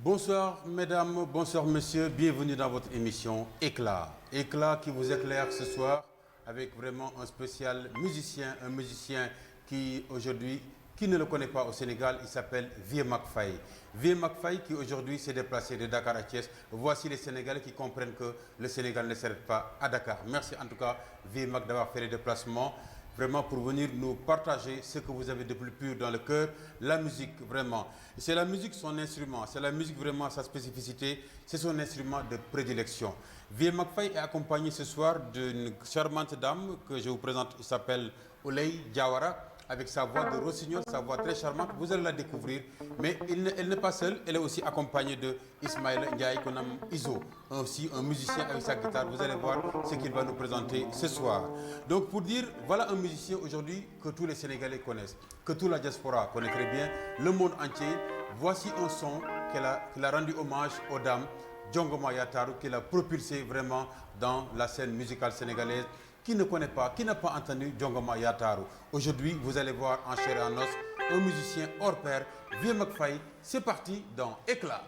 Bonsoir mesdames, bonsoir messieurs, bienvenue dans votre émission Éclat. Éclat qui vous éclaire ce soir avec vraiment un spécial musicien, un musicien qui aujourd'hui, qui ne le connaît pas au Sénégal, il s'appelle Vieux Mac Faye. Vieux Mac Faye qui aujourd'hui s'est déplacé de Dakar à Thiès. Voici les Sénégalais qui comprennent que le Sénégal ne s'arrête pas à Dakar. Merci en tout cas Vieux Mac d'avoir fait les déplacements. Vraiment pour venir nous partager ce que vous avez de plus pur dans le cœur, la musique vraiment. C'est la musique son instrument, c'est la musique vraiment sa spécificité, c'est son instrument de prédilection. Vieux Mac Faye est accompagné ce soir d'une charmante dame que je vous présente, il s'appelle Ouleye Diawara, avec sa voix de rossignol, sa voix très charmante, vous allez la découvrir. Mais elle n'est pas seule, elle est aussi accompagnée de Ismaël Ndiaye, qu'on nomme Iso, aussi un musicien avec sa guitare. Vous allez voir ce qu'il va nous présenter ce soir. Donc pour dire, voilà un musicien aujourd'hui que tous les Sénégalais connaissent, que toute la diaspora connaît très bien, le monde entier. Voici un son qu'elle a rendu hommage aux dames, Djongoma Yataru, qui l'a propulsé vraiment dans la scène musicale sénégalaise. Qui ne connaît pas, qui n'a pas entendu Djongoma Yataru. Aujourd'hui, vous allez voir en chair et en os un musicien hors pair, Vieux Mac Faye. C'est parti dans Éclat.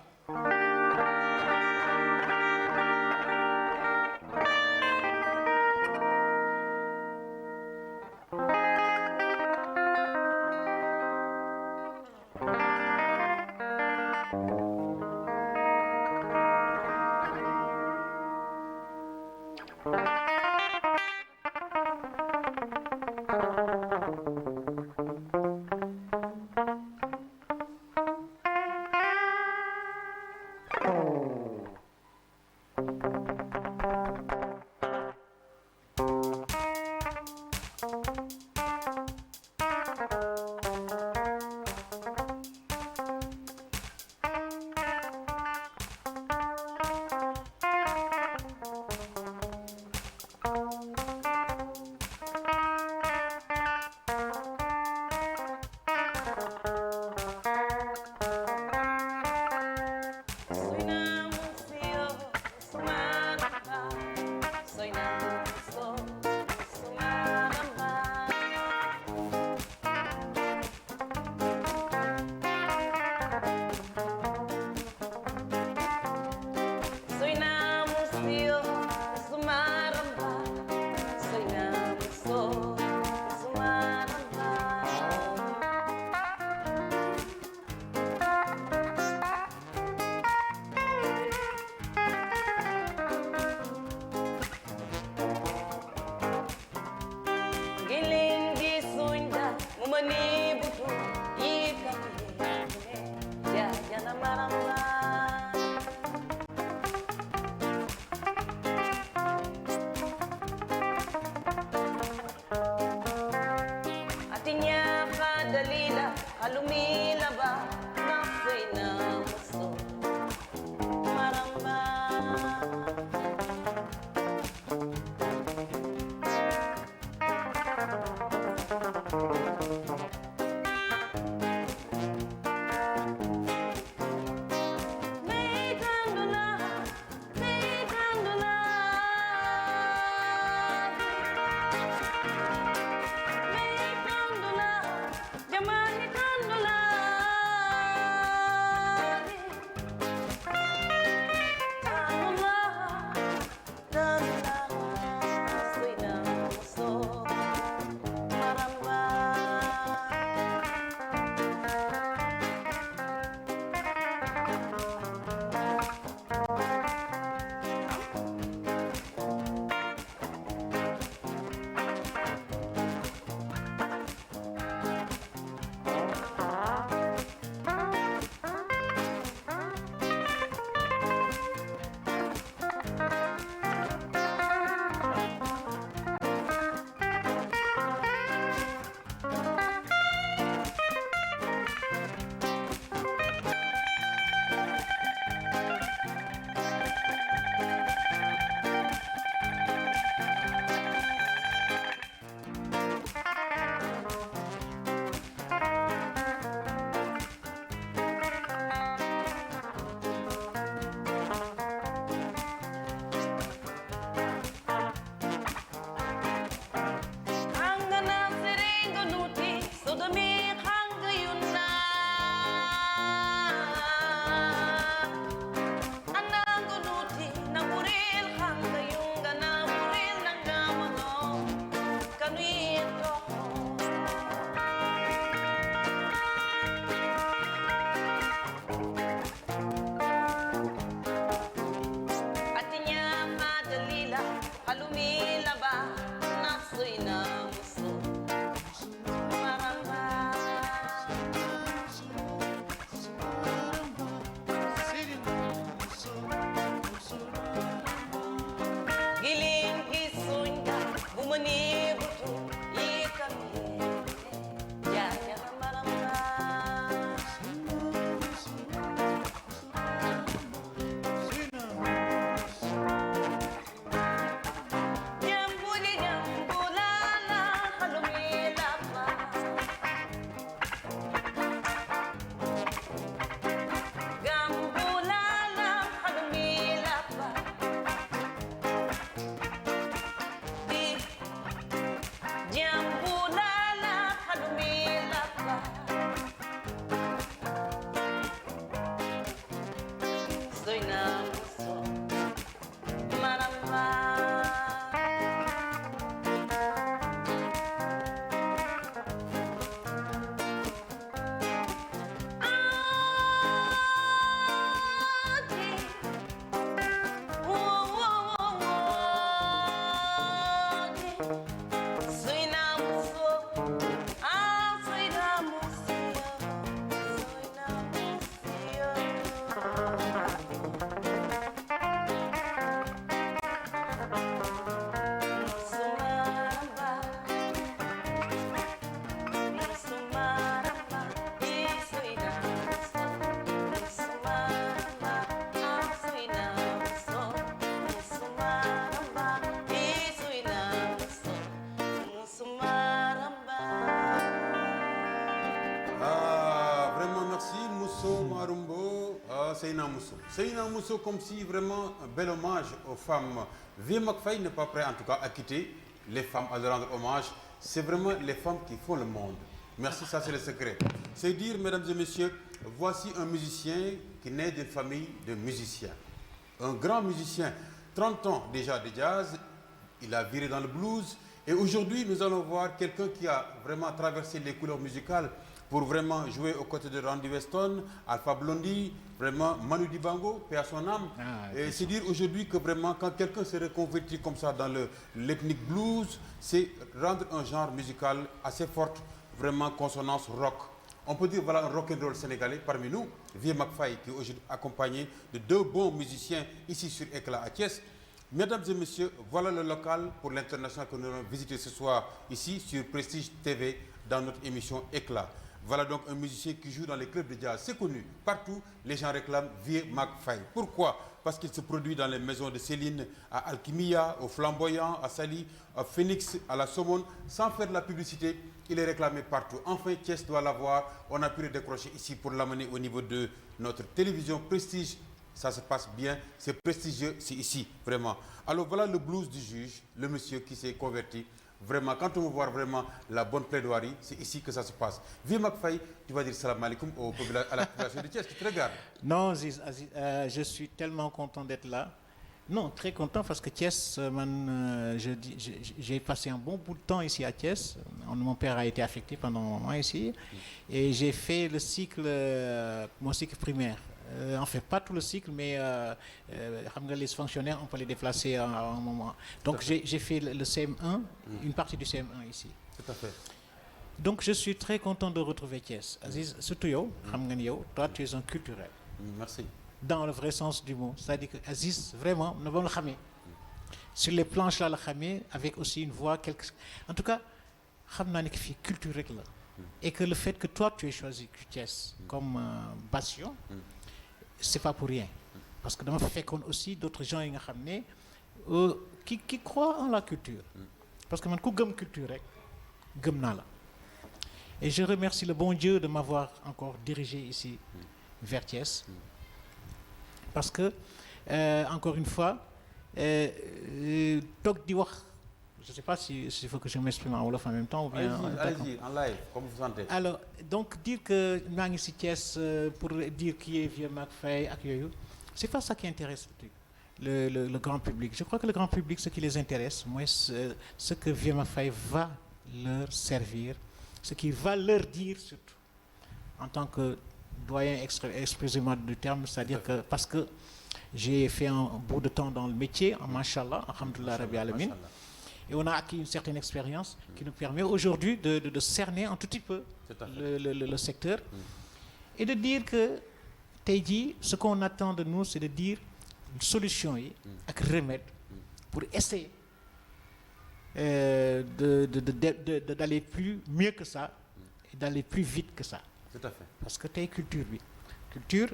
Jamani kandula Seyna Mousso, comme si vraiment un bel hommage aux femmes. Vieux McFay n'est pas prêt en tout cas à quitter les femmes, à leur rendre hommage. C'est vraiment les femmes qui font le monde. Merci, ça c'est le secret. C'est dire, mesdames et messieurs, voici un musicien qui naît d'une famille de musiciens. Un grand musicien, 30 ans déjà de jazz, il a viré dans le blues. Et aujourd'hui, nous allons voir quelqu'un qui a vraiment traversé les couleurs musicales pour vraiment jouer aux côtés de Randy Weston, Alpha Blondy, vraiment Manu Dibango, paix à son âme. Et c'est dire aujourd'hui que vraiment quand quelqu'un se reconvertit comme ça dans l'ethnic blues, c'est rendre un genre musical assez fort, vraiment consonance rock. On peut dire voilà un rock'n'roll sénégalais parmi nous, Vieux McFay qui est aujourd'hui accompagné de deux bons musiciens ici sur Éclat à Thiès. Mesdames et messieurs, voilà le local pour l'international que nous allons visiter ce soir ici sur Prestige TV dans notre émission Éclat. Voilà donc un musicien qui joue dans les clubs de jazz. C'est connu. Partout, les gens réclament Vieux McFay. Pourquoi? Parce qu'il se produit dans les maisons de Céline, à Alchimia, au Flamboyant, à Sali, à Phoenix, à la Somone. Sans faire de la publicité, il est réclamé partout. Enfin, Thiès doit l'avoir. On a pu le décrocher ici pour l'amener au niveau de notre télévision Prestige. Ça se passe bien, c'est prestigieux, c'est ici, vraiment. Alors voilà le blues du juge, le monsieur qui s'est converti. Vraiment, quand on veut voir vraiment la bonne plaidoirie, c'est ici que ça se passe. Vieux McFay, tu vas dire salam alaikum à la population de Thiès qui te regarde. Non, Aziz, je suis tellement content d'être là. Non, très content parce que Thiès, j'ai passé un bon bout de temps ici à Thiès. Mon père a été affecté pendant un moment ici. Et j'ai fait le cycle, mon cycle primaire. Enfin, pas tout le cycle, mais les fonctionnaires, on peut les déplacer à un moment. Donc, j'ai fait le CM1, une partie du CM1 ici. Tout à fait. Donc, je suis très content de retrouver Thiès. Aziz, surtout toi, tu es un culturel. Merci. Dans le vrai sens du mot. C'est-à-dire que Aziz, vraiment, nous avons le khamé. Sur les planches là, le khamé, avec aussi une voix, en tout cas, je sais culturel. Et que le fait que toi, tu aies choisi Thiès comme passion, c'est pas pour rien. Parce que dans ma fait qu'on aussi d'autres gens qui croient en la culture. Parce que man ku gëm culture rek gëm na la. Et je remercie le bon Dieu de m'avoir encore dirigé ici vers Thiès. Parce que encore une fois tok di wax, je ne sais pas s'il faut que je m'exprime en wolof en même temps ou bien allez-y, en live, comme vous sentez. Alors, donc dire que Mangi Thiès pour dire qui est Vieux McFay, c'est pas ça qui intéresse le grand public. Je crois que le grand public, ce qui les intéresse, moi, c'est ce que Vieux McFay va leur servir, ce qu'il va leur dire surtout, en tant que doyen excusez-moi du terme, c'est-à-dire que parce que j'ai fait un bout de temps dans le métier, Mashallah, alhamdoulilah Rabbi Alamin. Et on a acquis une certaine expérience qui nous permet aujourd'hui de cerner un tout petit peu le secteur et de dire que Taïdi, ce qu'on attend de nous, c'est de dire une solution et un remède pour essayer d'aller mieux que ça et d'aller plus vite que ça. Tout à fait. Parce que t'es culture, oui. Culture,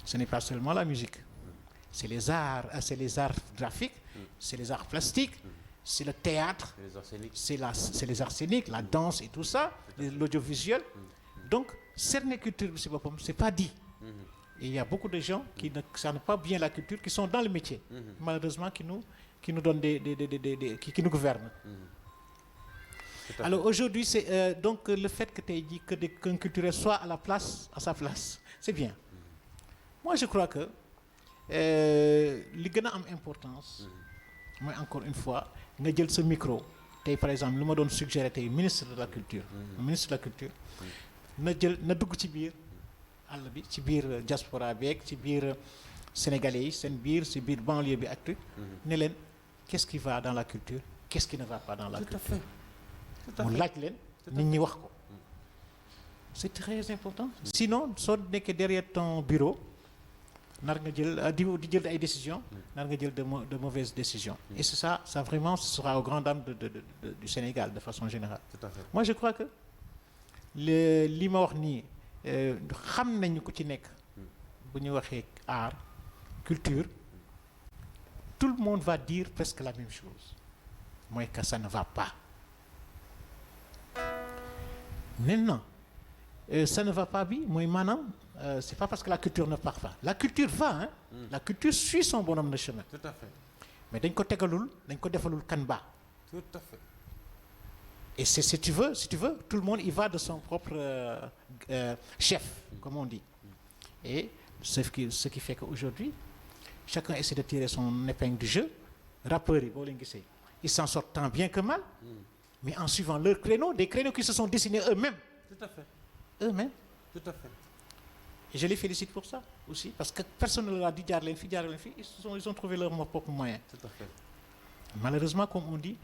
ce n'est pas seulement la musique. C'est les arts graphiques, c'est les arts plastiques. C'est le théâtre, c'est les arts scéniques, la danse et tout ça, l'audiovisuel. Donc, cerner culture, c'est pas dit. Et il y a beaucoup de gens qui ne cernent pas bien la culture, qui sont dans le métier, malheureusement, qui nous donnent qui nous gouvernent. Alors aujourd'hui, c'est donc le fait que tu aies dit qu'un culturel soit à sa place, c'est bien. Moi, je crois que li gën a am importance mooy encore une fois nga jël sa micro tey par exemple lu ma doon suggérer tey ministre de la culture na dugg ci biir àll bi ci biir diaspora beeg ci biir sénégalais yi seen biir ci biir banlieue bi ak ne leen qu'est-ce qui va dans la culture qu'est-ce qui ne va pas dans la culture mu laaj leen nit ñi wax ko c'est très important sinon soo nekkee derrière ton bureau nar nga jël di jël ay décisions nar nga jël de mauvaises décisions et c'est ça vraiment ce sera aux grandes dames du Sénégal de façon générale. Tout à fait. Moi je crois que li ma wax nii xam nañu ku ci nekk bu ñu waxee art culture tout le monde va dire presque la même chose mooy que ça ne va pas maintenant ça ne va pas bi mooy maanaam c'est pas parce que la culture ne part pas la culture va la culture suit son bonhomme de chemin. Tout à fait. mais dañ ko defalul kan ba. Tout à fait. Et si tu veux tout le monde y va de son propre chef comme on dit et ce qui fait qu'aujourd'hui chacun essaie de tirer son épingle du jeu rappeurs yi boo leen gisee ils s'en sortent tant bien que mal mais en suivant leurs créneaux des créneaux qui se sont dessinés eux-mêmes. Tout à fait. Eux-mêmes. Tout à fait. Et je les félicite pour ça aussi parce que personne ne leur a dit jaar leen fii ils ont trouvé leur propre moyen. Tout à fait. Malheureusement comme on dit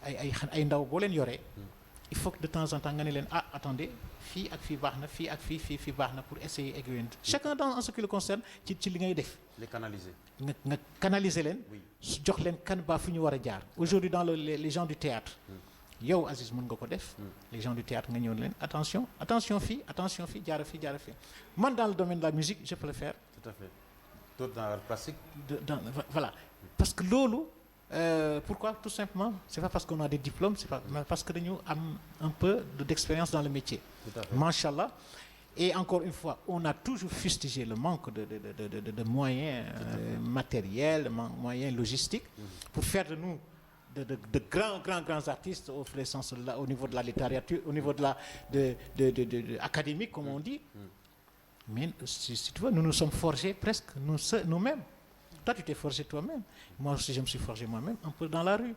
ay ndaw boo leen yoree il faut que de temps en temps nga ne leen attendez fii ak fii baax na fii ak fii baax na pour essayer aiguiller chacun en ce qui le concerne ci li ngay def. Les canaliser. nga canaliser leen. jox leen kan baa fu ñu war a jaar. aujourd'hui dans les gens du théâtre yow Aziz mën nga ko def. les gens du théâtre nga ñëw leen attention fii jaara fii man dans le domaine de la musique je peux le faire. Tout à fait. Tout dans l'art plastique. Voilà parce que loolu. Pourquoi? Tout simplement, c'est pas parce qu'on a des diplômes, c'est pas parce que nous avons un peu d'expérience dans le métier. Machallah. Et encore une fois, on a toujours fustigé le manque de moyens matériels, moyens logistiques, pour faire de nous de grands artistes au niveau de la littérature, au niveau de académique, comme on dit. Mais si tu vois, nous nous sommes forgés presque nous-mêmes. Toi, tu t'es forgé toi-même. Moi aussi, je me suis forgé moi-même un peu dans la rue.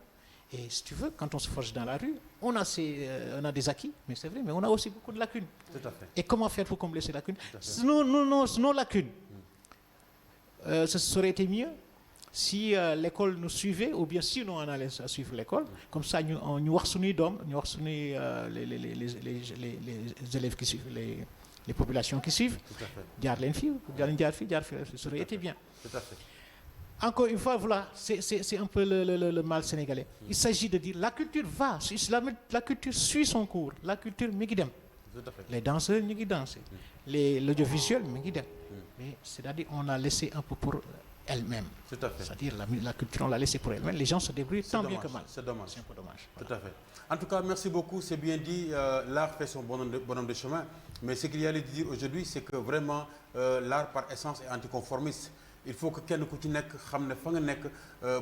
Et si tu veux, quand on se forge dans la rue, on a des acquis, mais c'est vrai, mais on a aussi beaucoup de lacunes. Tout à fait. Et comment faire pour combler ces lacunes? Nos lacunes. Ça aurait été mieux si l'école nous suivait, ou bien si nous on allait suivre l'école. Comme ça, nous wax suñuy doom, ñu wax suñuy les élèves qui suivent, les populations qui suivent. Tout à fait. jaar leen fii, ça aurait été bien. Tout à fait. Encore une fois, voilà, c'est un peu le mal sénégalais. Il s'agit de dire la culture va, la culture suit son cours, la culture mi ngi dem. Tout à fait. Les danseurs ñu ngi danser, l'audiovisuel mi ngi dem. Mais c'est-à-dire on l'a laissé un peu pour elle-même. Tout à fait. C'est-à-dire la culture on l'a laissé pour elle-même. Les gens se débrouillent tant bien que mal. C'est dommage. C'est un peu dommage. Tout à fait. En tout cas, merci beaucoup. C'est bien dit. L'art fait son bonhomme de chemin. Mais ce qu'il y a à dire aujourd'hui, c'est que vraiment l'art par essence est anticonformiste. Il faut que kenn ku ci nekk xam ne fa nga nekk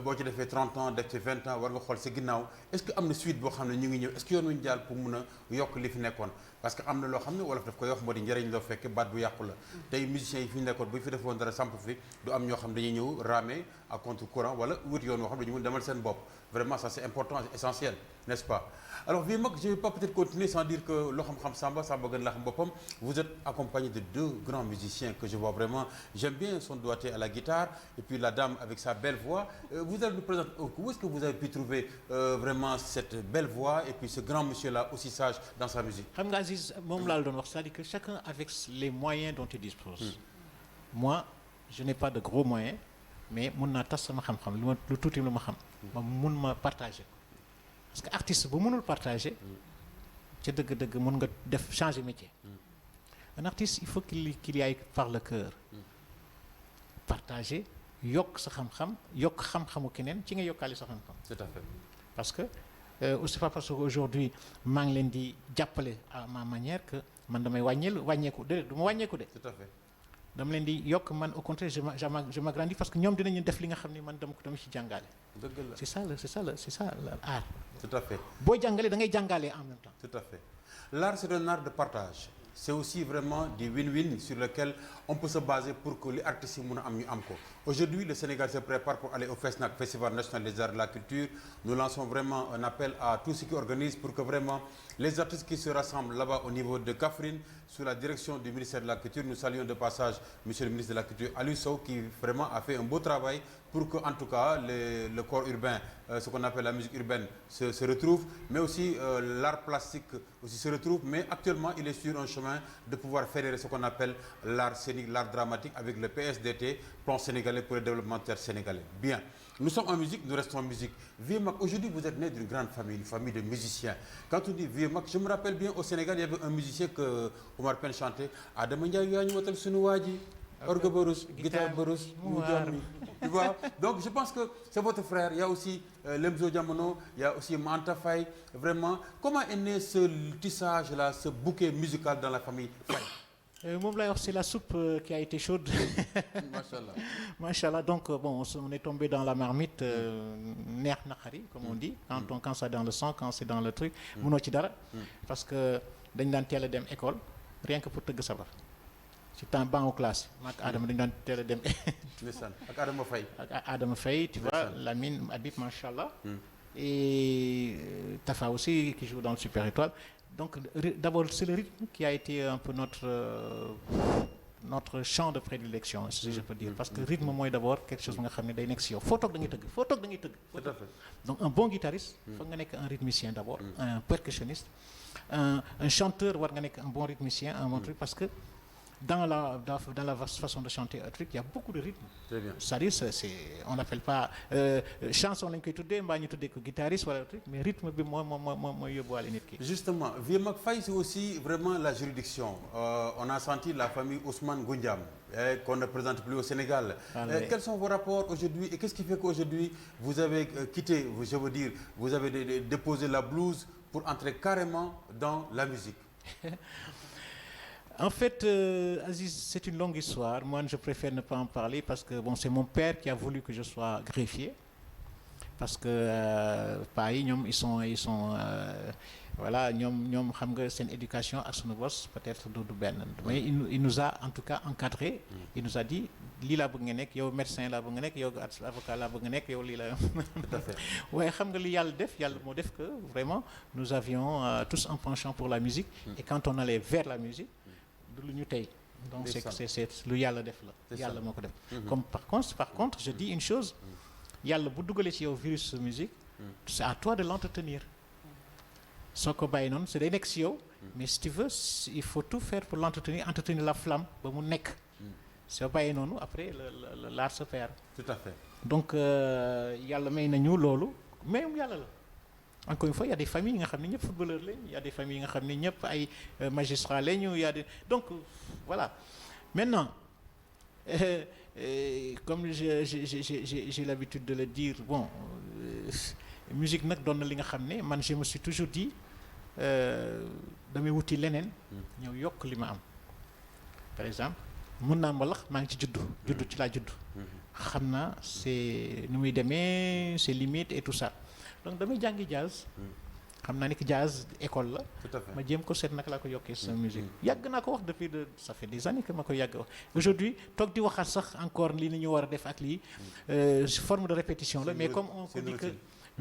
boo ci defee 30 ans def ci 20 ans war nga xool sa ginnaaw est-ce que am na suite boo xam ne ñu ngi ñëw est-ce que yoon wu ñu jàll pour mun a yokk li fi nekkoon parce que am na loo xam ne wolof daf koy wax moo di njëriñ loo fekke baat bu yàqu la tey musiciens yi fi ñu nekkoon bu ñu fi defoon dara samp fi du am ñoo xam dañuy ñëw ramer à contre-courant wala wut yoon woo xam dañu mun demal seen bopp vraiment ça c'est important c'est essentiel n'est-ce pas. Alors Vieux Mac, je ne vais pas peut-être continuer sans dire que loo xam-xam Samba gën la xam boppam vous êtes accompagné de deux grands musiciens que je vois vraiment j'aime bien son doigté à la guitare et puis la dame avec sa belle voix vous allez nous présenter où est-ce que vous avez pu trouver vraiment cette belle voix et puis ce grand monsieur-là aussi sage dans sa musique. Xam nga Aziz moom laa la doon wax c'est-à-dire que chacun avec les moyens dont il dispose. Moi je n'ai pas de gros moyens mais mun naa tas sama xam-xam lu tuuti lu ma xam. ma mun ma partager. Parce que artiste bu mënul partager ca dëgg-dëgg mën nga def changer métier. Un artiste il faut qu'il y aille par le cœur. Partager yokk sa xam-xam yokk xam-xamu keneen ci nga yokkaale sa xam-xam. Tout à fait. Parce que c'est pas parce que aujourd'hui maa ngi leen di jàppale à ma manière que man damay wàññeeku déedéet du ma wàññeeku de. Tout à fait. dama leen di yokk man au contraire je m'agrandis parce que ñoom dinañu def li nga xam ni man dama ci jàngale. dëgg la c'est ça l'art. Tout à fait. booy jàngale da ngay jàngale en même temps. Tout à fait. L'art c'est un art de partage c'est aussi vraiment des win-win sur lesquels on peut se baser pour que les artistes yi mën a am ñu am ko. Aujourd'hui, le Sénégal se prépare pour aller au FESNAC, Festival national des arts et de la culture. Nous lançons vraiment un appel à tous ceux qui organisent pour que vraiment les artistes qui se rassemblent là-bas au niveau de Kaffrine, sous la direction du ministère de la Culture, nous saluons de passage Monsieur le ministre de la Culture, Aliou Sow, qui vraiment a fait un beau travail pour que, en tout cas, le corps urbain, ce qu'on appelle la musique urbaine, se retrouve, mais aussi l'art plastique aussi se retrouve. Mais actuellement, il est sur un chemin de pouvoir fédérer ce qu'on appelle l'art scénique, l'art dramatique avec le PSDT, Plan sénégalais pour le développement du théâtre sénégalais. Bien, nous sommes en musique, nous restons en musique. Vieux Mac, aujourd'hui vous êtes né d'une grande famille, une famille de musiciens. Quand on dit Vieux Mac, je me rappelle bien au Sénégal, il y avait un musicien que Omar Pène chantait. Adama Ndiaye yaa ñu watal sunu waa ji. Orgue Borus, guitare Borus, tu vois. Donc je pense que c'est votre frère. Il y a aussi Lemzo Diamono, il y a aussi Manta Faye. Vraiment, comment est né ce tissage-là, ce bouquet musical dans la famille Faye? Moom lay wax, c'est la soupe qui a été chaude. Machallah. Machallah. Donc bon, on est tombé dans la marmite neex naqari, comme on dit. Quand c'est dans le sang, quand c'est dans le truc, mënoo ci dara. Parce que dañ daan teel a dem école, rien que pour tëgg sabar. ci temps banc classe maak Adama dañu daan teel a dem. ak Adama Faye. ak Adama Faye, tu vois, Lamine, Habib, machallah. Et Tafa aussi qui joue dans le Super Étoile. Donc d'abord c'est le rythme qui a été un peu notre champ de prédilection, si je peux dire, parce que rythme mooy d'abord quelque chose nga xam ne day nekk si yow foo toog da ngay tëgg foo toog da ngay tëgg. Tout à fait. Donc un bon guitariste foog nga nekk un rythmicien d'abord, un percussionniste, un chanteur war nga nekk un bon rythmicien, un bon truc, parce que dans la façon de chanter un truc, il y a beaucoup de rythme. Très bien. C'est-à-dire, on n'appelle pas chanson lañ koy tuddee mbaa ñu tuddee ko guitariste wala truc, mais rythme bi mooy yóbbuwaale nit ki. Justement, Vieux Mac Faye, c'est aussi vraiment la juridiction. On a senti la famille Ousmane Goundiam, qu'on ne présente plus au Sénégal. Quels sont vos rapports aujourd'hui et qu'est-ce qui fait qu'aujourd'hui vous avez quitté, je veux dire, vous avez déposé la blouse pour entrer carrément dans la musique? En fait, Aziz, c'est une longue histoire. Moi, je préfère ne pas en parler parce que bon, c'est mon père qui a voulu que je sois greffier. Parce que pareil, ils sont voilà, ñoom xam nga seen éducation ak sunu bos peut-être du benn. Mais il nous a en tout cas encadré. Il nous a dit lii laa bëgg nga nekk, yow médecin laa bëgg nga nekk, yow avocat laa bëgg nga nekk, yow lii la. Tout à fait. waaye xam nga li yàlla moo def que vraiment nous avions tous un penchant pour la musique. Et quand on allait vers la musique, du lu ñu tey. Donc c'est lu yàlla def la. yàlla moo ko def. Comme par contre, je dis une chose. yàlla bu dugalee ci yow virus musique. C'est à toi de l'entretenir. soo ko bàyyi noonu c'est day nekk ci yow. mais si tu veux il faut tout faire pour l'entretenir, entretenir la flamme ba mu nekk. soo bàyyi noonu après l'art se perd. Tout à fait. Donc yàlla may nañu loolu mais yàlla la. Encore une fois, il y a des familles nga xam ne ñëpp footballeurs lañ, il y a des familles nga xam ne ñëpp ay magistrats lañu, il y a des donc voilà. Maintenant comme j'ai l'habitude de le dire, bon musique nag doon na li nga xam ne man je me suis toujours dit damay wuti leneen ñëw yokk li ma am. Par exemple mun naa mbalax maa ngi ci juddu ci laa juddu. xam naa c'est nu muy demee c'est limite et tout ça. Donc damay jàngi jazz. xam naa ni que jazz école la. Tout à fait. ma jéem ko seet naka laa ko yokkee sa musique. yàgg naa ko wax depuis ça fait des années que ma ko yàgg wax. Aujourd'hui toog di waxaat sax encore lii ni ñu war a def ak lii forme de répétition la,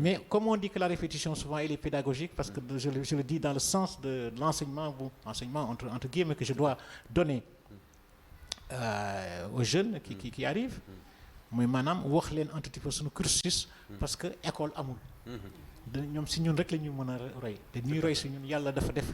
mais comme on dit que la répétition souvent elle est pédagogique, parce que je le dis dans le sens de l'enseignement, enseignement entre guillemets que je dois donner aux jeunes qui arrivent. mooy maanaam wax leen un petit peu suñu cursus, parce que école amul. ñoom si ñun rek la ñu mën a roy te ñuy roy si ñun yàlla dafa def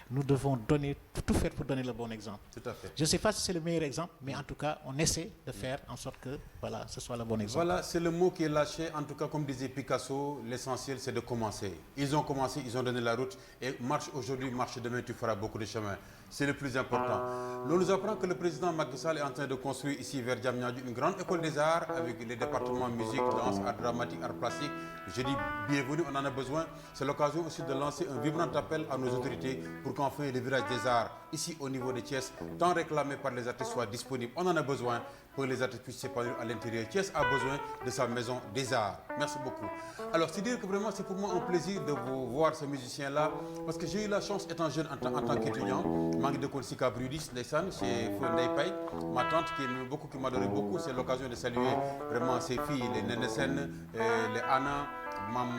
nous devons donner tout faire pour donner le bon exemple. Tout à fait. Je ne sais pas si c'est le meilleur exemple, mais en tout cas on essaie de faire en sorte que voilà ce soit le bon exemple. Voilà, c'est le mot qui est lâché. En tout cas, comme disait Picasso, l'essentiel c'est de commencer. Ils ont commencé, ils ont donné la route et marche aujourd'hui, marche demain, tu feras beaucoup de chemin. C'est le plus important. On nous apprend que le président Macky Sall est en train de construire ici vers Diamniadio une grande école des arts avec les départements musique, danse, art dramatique, art plastique. Je dis bienvenue, on en a besoin. C'est l'occasion aussi de lancer un vibrant appel à nos autorités pour qu'enfin le village des arts, ici au niveau de Thiès, tant réclamé par les artistes, soit disponible. On en a besoin. pour que les artistes puissent s'épanouir à l'intérieur. Thiès a besoin de sa maison des arts. Merci beaucoup. Alors, c'est dire que vraiment, c'est pour moi un plaisir de vous voir ces musiciens-là, parce que j'ai eu la chance, étant jeune, en tant qu'étudiant, manque de Sika Brudis, Nessan, chez Fondey Pay, ma tante qui m'aime beaucoup, qui m'adorait beaucoup. C'est l'occasion de saluer vraiment ses filles, les Nenesen, les Anna, Mam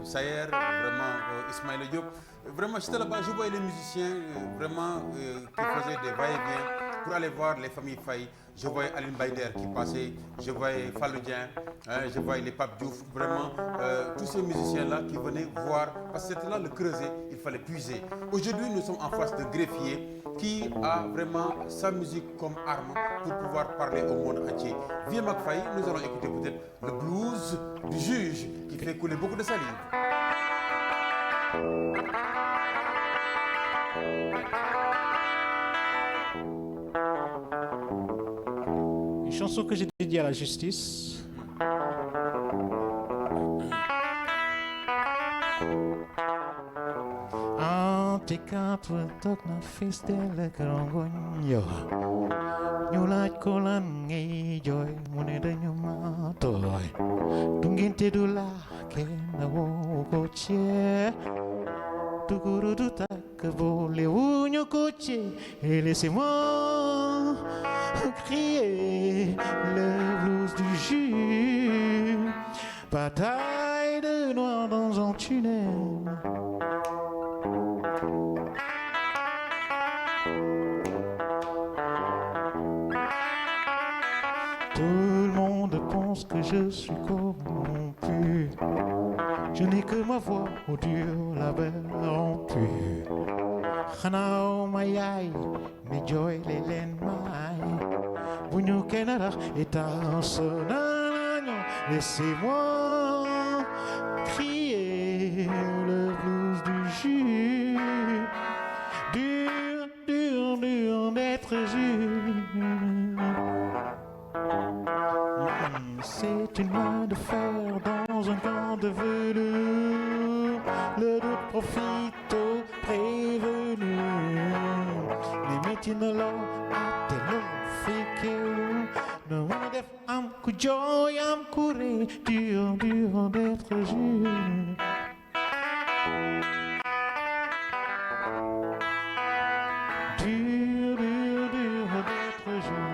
Sayer, vraiment Ismaël Diop. Vraiment, j'étais là-bas, je voyais les musiciens vraiment qui faisaient des va-et-vient pour aller voir les familles Faye. Je voyais Aline Baider qui passait, je voyais Faloudien, je voyais les Pape Diouf, vraiment tous ces musiciens-là qui venaient voir, parce que c'était là le creuset, il fallait puiser. Aujourd'hui, nous sommes en face d'un greffier qui a vraiment sa musique comme arme pour pouvoir parler au monde entier. Vieux McFay, nous allons écouter peut-être le blues du juge qui fait couler beaucoup de salive. Une chanson que j'ai dédiée à la justice. Antikapul tok na fistele krongonyo. Nyulat kolan ngay joy muneda nyuma toy. Dunginte dula ke na wo koche. Tukuru tutak vole unyo koche. Et laissez-moi crier le blues du jus. Bataille de noir dans un tunnel. Tout le monde pense que je suis corrompu. Je n'ai que ma voix au Dieu la belle rompue. Hanao mayai, me joy les len mai. Bunyu kenara et un sonagno. Laissez-moi crier le blues du jus. Dur, dur, dur d'être jus. C'est une main de fer dans un camp de velours. Le doute profite aux prévenus. Les métiers ne l'ont à tel fait que no one def am kujoy am couré. Dur, dur d'être jus. Dur, dur, dur d'être jus.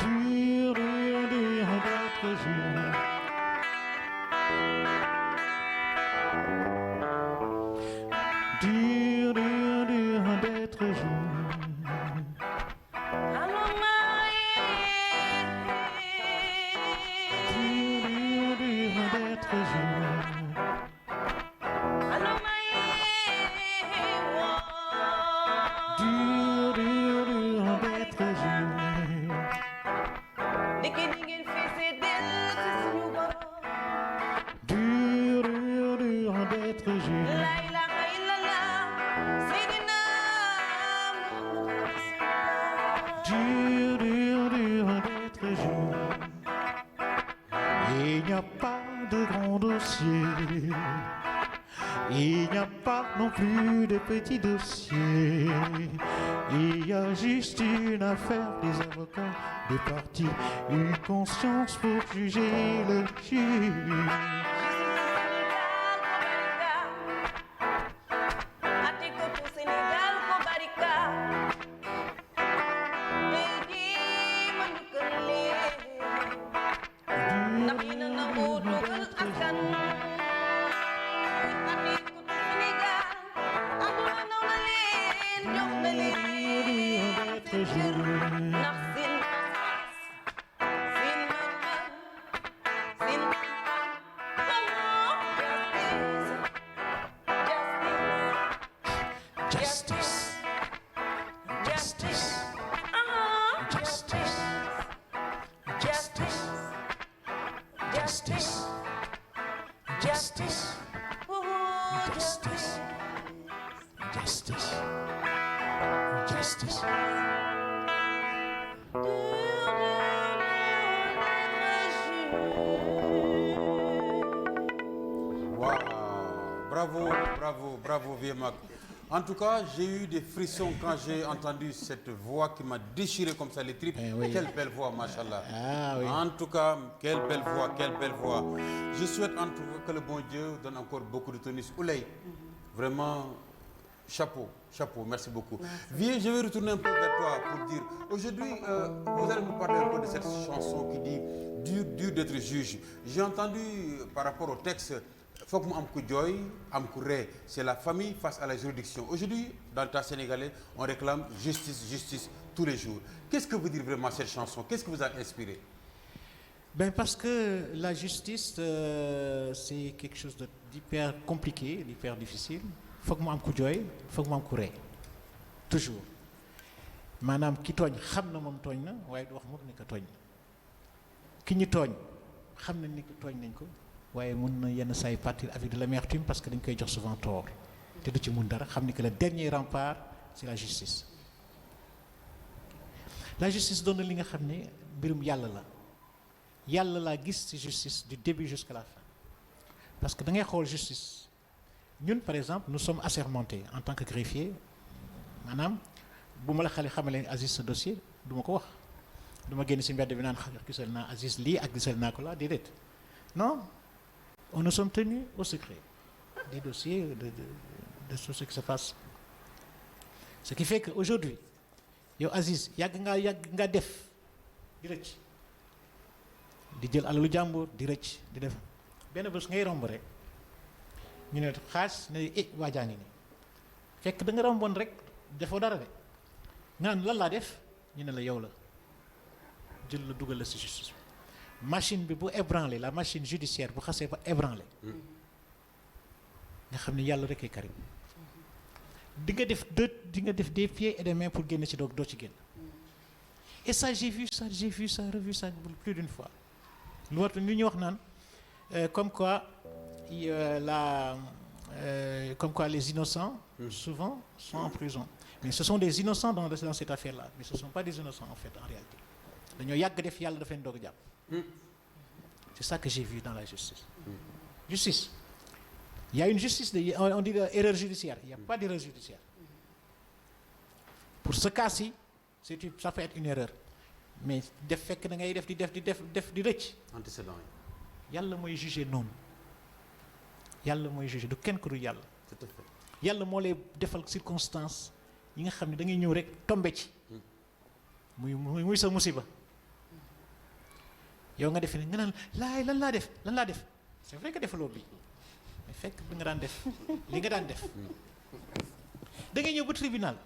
Dur, dur, dur d'être jus. Dur, dur, dur d'être jus. Dur, dur, dur d'être jus. Dur, dur, dur d'être jus. Dur, dur, dur d'être jus. Dur, dur, dur d'être jus. Il n'y a pas de grand dossier. Il n'y a pas non plus de petits dossiers. Il y a juste une affaire des avocats, des parties, une conscience pour juger le juge. Justice. Justice. Justice. Justice. Justice. Justice. Justice. Justice. Justice. Wow. Bravo, bravo, bravo, vieux Mac. En tout cas, j'ai eu des frissons quand j'ai entendu cette voix qui m'a déchiré comme ça les tripes. Oui. Quelle belle voix, machallah. Ah oui. En tout cas, quelle belle voix, quelle belle voix. Je souhaite en tout cas que le bon Dieu donne encore beaucoup de tonus. Oulay, vraiment, chapeau, chapeau, merci beaucoup. Viens, je vais retourner un peu vers toi pour dire, aujourd'hui, vous allez nous parler un peu de cette chanson qui dit dur, dur d'être juge. J'ai entendu par rapport au texte, faut que am ku joy, am ku ré, c'est la famille face à la juridiction. Aujourd'hui, dans l'État sénégalais, on réclame justice, justice tous les jours. Qu'est-ce que veut dire vraiment cette chanson? Qu'est-ce qui vous a inspiré? Ben parce que la justice, c'est quelque chose d'hyper compliqué, d'hyper difficile. Faut que mu am ku jooy, faut que mu am ku ree toujours maanaam ki tooñ xam na moom tooñ na waaye du wax mukk ni ko tooñ na ki ñu tooñ xam na ni ko tooñ nañ ko waaye mun na yenn saa yi partir avec de l'amertume parce que dañ koy jox souvent tort te du ci mun dara xam ni que le dernier rempart c'est la justice. La justice doon na li nga xam ne mbirum yàlla la yàlla laa gis ci justice du début jusqu'à la fin parce que da ngay xool justice. Ñun par exemple nous sommes assermentés en tant que greffier maanaam bu ma la xamalee Aziz sa dossier du ma ko wax du ma génn ci mbedd bi naan gisal naa Aziz lii ak gisal naa ko la déedéet non on nous sommes tenus au secret des dossiers de tout ce qui se passe ce qui fait que aujourd'hui yow Aziz yàgg ngaa def di rëcc di jël alalu jàmbur di rëcc di def benn bés ngay romb rek ñu ne xaas ne waa jaa ngi nii fekk da nga romboon rek defoo dara de nga naan lan laa def ñu ne la yow la jël la dugal la ci justice machine bi bu ébranlé la machine judiciaire bu xasee ba ébranlé nga xam ne yàlla rek ay karim di nga def des pieds et des mains pour génn ci doo ci génn et ça j'ai vu ça revu ça plus d'une fois lu war ñu ñu wax naan comme quoi comme quoi les innocents souvent sont en prison mais ce sont des innocents dans cette affaire-là mais ce ne sont pas des innocents en fait en réalité dañoo yàgg def yàlla dafa leen doog jàpp c'est ça que j'ai vu dans la justice justice il y a une justice on dit erreur judiciaire il n'y a pas d'erreur judiciaire pour ce cas-ci ça peut être une erreur mais def fekk da ngay def di rëcc Antécédent yi yàlla mooy juger noonu yàlla mooy juge du kenn ku dul yàlla. tout à fait. yàlla moo lay defal circonstance yi nga xam ne da ngay ñëw rek tombe ci muy sa musiba yow nga defe ne nga naan lan laa def c'est vrai que defaloo bi mais fekk bi nga daan def li nga daan def da ngay ñëw ba tribunal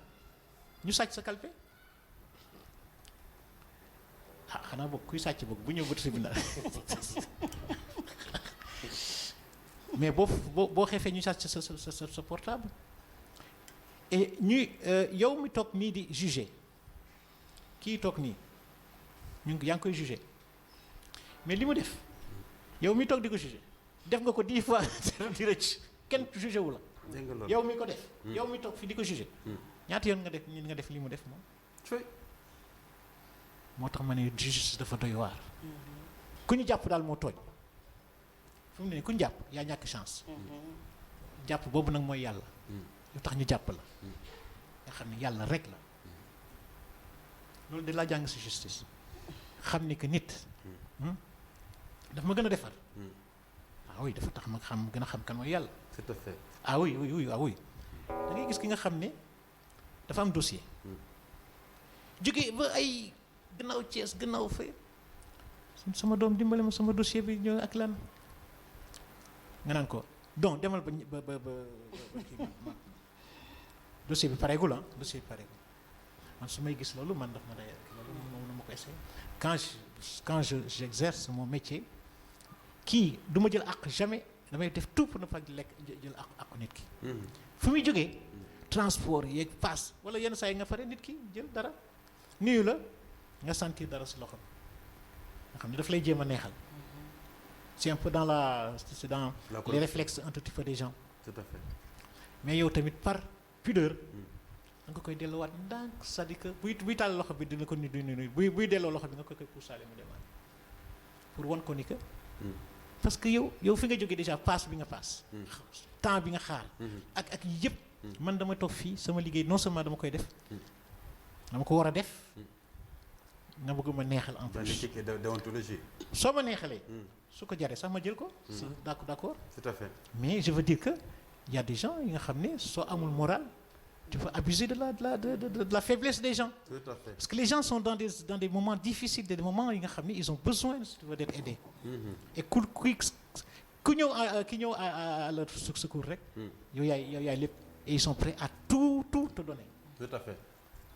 ñu sàcc sa kalpe xanaa boog kuy sàcc boog bu ñëw ba tribunal mais boo xeefee ñu sàcc sa portable et ñuy yow mi toog nii di juger kii toog nii yaa ngi koy juger mais li mu def yow mi toog di ko juger def nga ko 10 fois di rëcc kenn juger wu la. yow mi ko def. yow mi toog fi di ko juger. ñaata yoon nga def li mu def moom. moo tax ma ne justice dafa doy waar. ku ñu jàpp daal moo tooñ. fu mu ne ku ñu jàpp yaa ñàkk chance. jàpp boobu nag mooy yàlla. lu tax ñu jàpp la. nga xam ne yàlla rek la. loolu de laa jàng si justice. xam ni que nit. daf ma gën a defar. ah oui dafa tax ma gën a xam kan mooy yàlla. tout à fait. ah oui da ngay gis ki nga xam ne dafa am dossier. jóge ba ay gannaaw Thiès gannaaw fee. sama doom dimbale ma sama dossier bi ñëw ak lan. nga naan ko donc demal ba dossier bi pareegul ah dossier bi pareegul man su may gis loolu man daf ma day loolu moom ma ko essayer quand j'exerce mon métier kii du ma jël àq jamais damay def tout pour ne pas jël àqu nit ki. fu muy jógee transport yeeg passe wala yenn saa yi nga pare nit ki jël dara nuyu la nga sentir dara si loxo nga xam ne daf lay jéem a neexal. c'est un peu dans les réflexes un petit peu des gens. tout à fait. mais yow tamit par pudeur. da nga koy delloowaat ndànk c'est-à-dire que buy tàll loxo bi dina ko nuyu buy delloo loxo bi nga koy poussaale mu demaat pour wan ko ni que. parce que yow fi nga jógee déjà passe bi nga passe. temps bi nga xaar. ak yëpp. man dama toog fii sama liggéey non seulement dama koy def dama ko war a def nga bëgg ma neexal en dans plus l'éthique et déontologie. soo ma neexalee su ko jaree sax ma jël ko d'accord Tout à fait. mais je veux dire que y a des gens yi nga xam ne soo amul moral tu peux abuser de la faiblesse des gens Tout à fait. parce que les gens sont dans des moments difficiles des moments yi nga xam ne ils ont besoin si tu veux d'être aidés et ku ñëw ki ñëw à leur secours rek yow yaay lépp et ils sont prêts à tout te donner Tout à fait.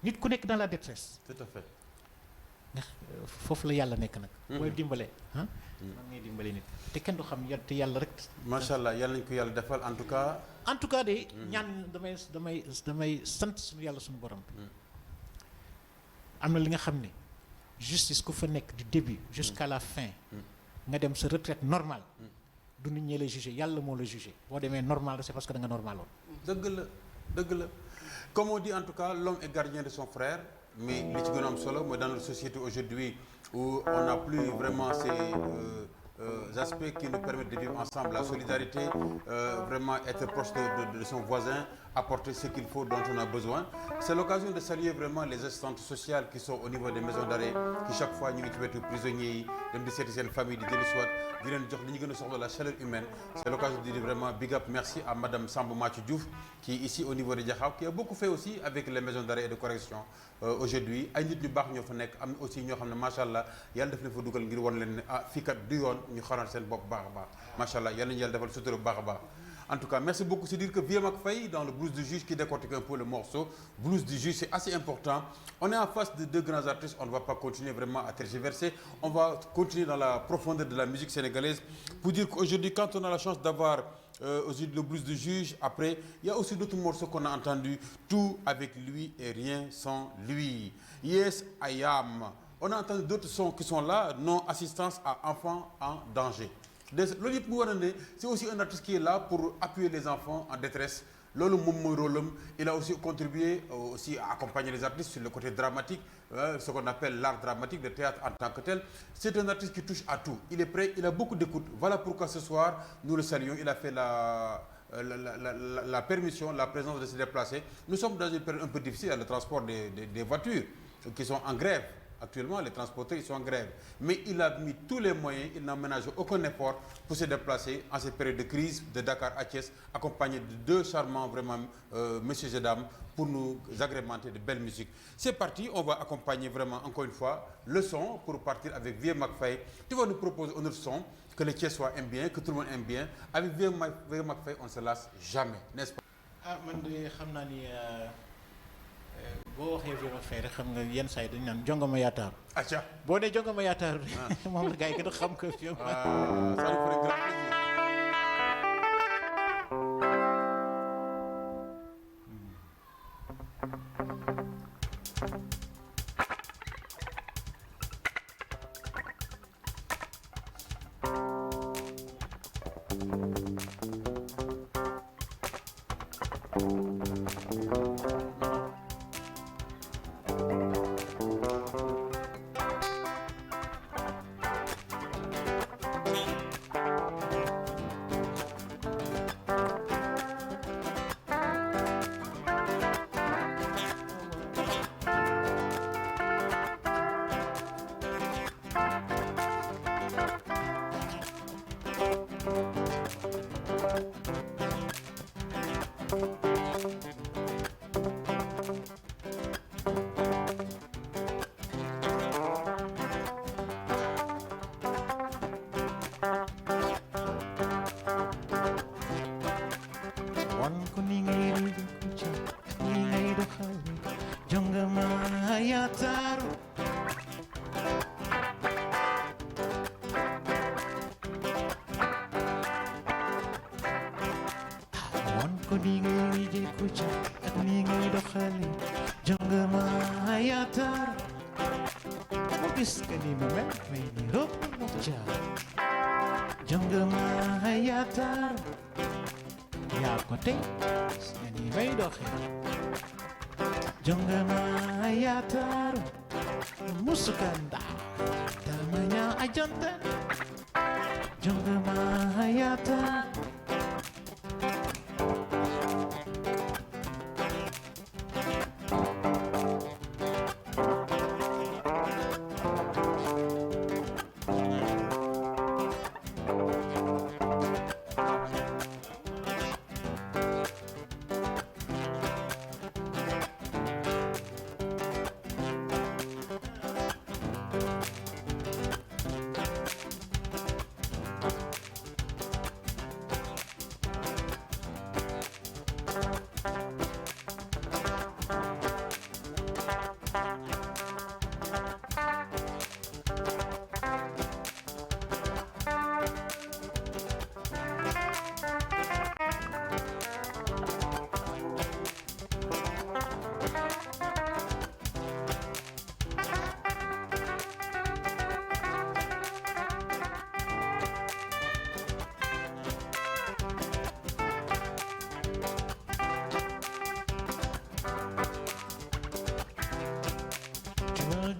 nit ku nekk dans la détresse Tout à fait. ndax foofu la yàlla nekk nag mooy dimbale man ngay dimbale nit te kenn du xam te yàlla rek macha allah yàlla nañu ko yàlla defal en tout cas. de ñaan damay sant suñu yàlla suñu borom am na li nga xam ne justice ku fa nekk du début jusqu'à la fin nga dem sa retraite normale du nit ñee lay jugé yàlla moo la jugé boo demee normal c'est parce que da nga normaloon dëgg la comme on dit en tout cas l'homme est gardien de son frère mais li ci gën a am solo mooy dans notre société aujourd'hui où on n'a plus vraiment ces aspects qui nous permettent de vivre ensemble, la solidarité, vraiment être proche de son voisin, apporter ce qu'il faut, dont on a besoin. C'est l'occasion de saluer vraiment les assistantes sociales qui sont au niveau des maisons d'arrêt, qui chaque fois ñu ngi ci wetu prisonniers yi dem di seeti seen famille di dellu soit di leen jox li ñu gën a soxla la chaleur humaine. C'est l'occasion de dire vraiment big up merci à Madame Sambou Mathieu Diouf qui est ici au niveau de Diakhao, qui a beaucoup fait aussi avec les maisons d'arrêt et de correction aujourd'hui. Ay nit ñu baax ñoo fa nekk am na aussi ñoo xam ne macha allah yàlla def na fa dugal ngir wan leen ne ah fii kat du yoon ñu xaral seen bopp baax a baax macha allah yal nañu yàlla defal sutura bu baax a baax. En tout cas, merci beaucoup. C'est dire que Vieux Mac Faye, dans le blues du juge, qui décortique un peu le morceau, blues du juge, c'est assez important. On est en face de deux grands artistes, on ne va pas continuer vraiment à tergiverser. On va continuer dans la profondeur de la musique sénégalaise pour dire qu'aujourd'hui, quand on a la chance d'avoir aussi le blues du juge, après, il y a aussi d'autres morceaux qu'on a entendus, tout avec lui et rien sans lui. Yes, I am. On a entendu d'autres sons qui sont là, non assistance à enfants en danger. loolu yëpp mu war a ne c'est aussi un artiste qui est là pour appuyer les enfants en détresse loolu moom mooy rôle am. Il a aussi contribué aussi à accompagner les artistes sur le côté dramatique, ce qu'on appelle l'art dramatique, le théâtre en tant que tel. C'est un artiste qui touche à tout. Il est prêt, il a beaucoup d'écoute. Voilà pourquoi ce soir nous le saluons. Il a fait la permission, la présence de se déplacer. Nous sommes dans une période un peu difficile, le transport des voitures qui sont en grève. Actuellement, les transporteurs ils sont en grève. Mais il a mis tous les moyens, il n'a ménagé aucun effort pour se déplacer en cette période de crise de Dakar à Thiès, accompagné de deux charmants vraiment messieurs et dames pour nous agrémenter de belle musique. C'est parti, on va accompagner vraiment encore une fois le son pour partir avec Vieux Mac Faye. Tu vas nous proposer un autre son que les Thiessois aiment bien, que tout le monde aime bien. Avec Vieux Mac Faye, on ne se lasse jamais, n'est-ce pas? Ah man de xam naa ni boo waxee Vieux Mac Faye rek xam nga yenn saa yi dañu naan jongoma yaataaru. Atia. boo nee jongoma yaataaru moom la gars yi gën a xam que Vieux Mac. Ça nous fait un grand plaisir.